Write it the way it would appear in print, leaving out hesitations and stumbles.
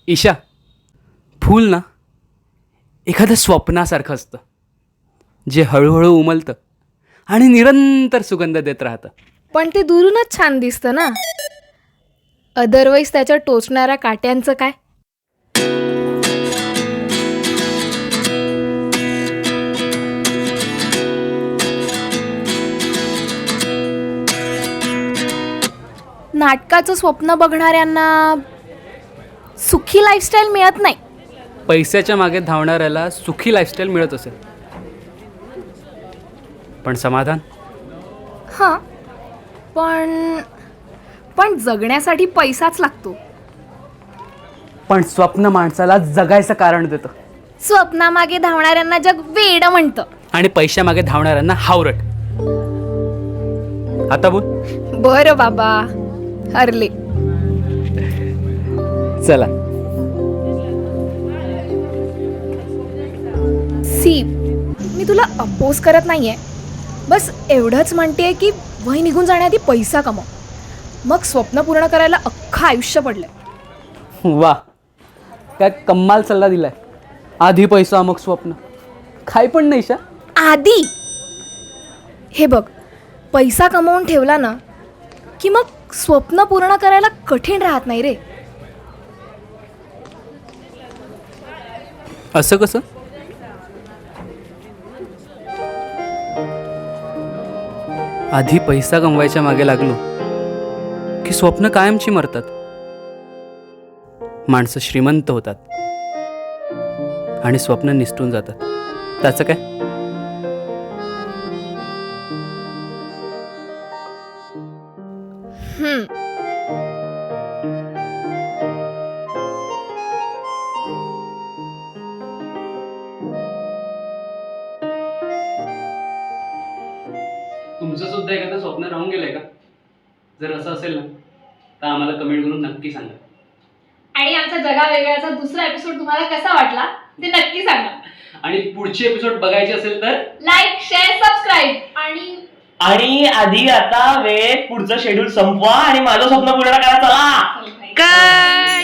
ईशा, फूल ना एखाद्या स्वप्नासारखं असतं जे हळूहळू उमलतं आणि निरंतर सुगंध देत राहतं. पण ते दुरूनच छान दिसतं ना. अदरवाईज त्याच्या टोचणाऱ्या काट्यांचं काय? नाटकाचं स्वप्न बघणाऱ्यांना सुखी लाईफस्टाईल मिळत नाही. पैशाच्या मागे धावणाऱ्याला सुखी लाईफस्टाईल मिळत असेल, पण समाधान हां, पण पण जगण्यासाठी पैसाच लागतो. पण स्वप्न माणसाला जगायचं कारण देतं स्वप्नामागे धावणाऱ्यांना जग वेडं म्हणतं. आणि पैशामागे धावणाऱ्यांना हावरट. आता बोल. बरं बाबा, हरले. चला. सी, मी तुला अपोज करत नाहीये, बस एवढंच म्हणते की वय निघून जाण्याआधी पैसा कमव, मग स्वप्न पूर्ण करायला अख्खं आयुष्य पडलंय. वा, काय कम्माल सल्ला दिलाय. आधी पैसा मग स्वप्न. काय पण नाही शा. आधी हे बघ, पैसा कमवून ठेवला ना की मग स्वप्न पूर्ण करायला कठीण राहत नाही रे. असं कसं? आधी पैसा कमवायच्या मागे लागलो की स्वप्न कायमची मरतात. माणसं श्रीमंत होतात आणि स्वप्न निसटून जातात. त्याचं काय? तुमचं सुद्धा एखादं स्वप्न राहून गेलंय का? जर असं असेल ना तर आम्हाला कमेंट करून नक्की सांगा. आणि आमचा जगा वेगळ्याचा दुसरा एपिसोड तुम्हाला कसा वाटला ते नक्की सांगा. आणि पुढची एपिसोड बघायची असेल तर लाईक, शेअर, सबस्क्राईब. आणि आधी आता वेळ पुढचं शेड्यूल संपवा आणि माझं स्वप्न पूर्ण करा. चला. काय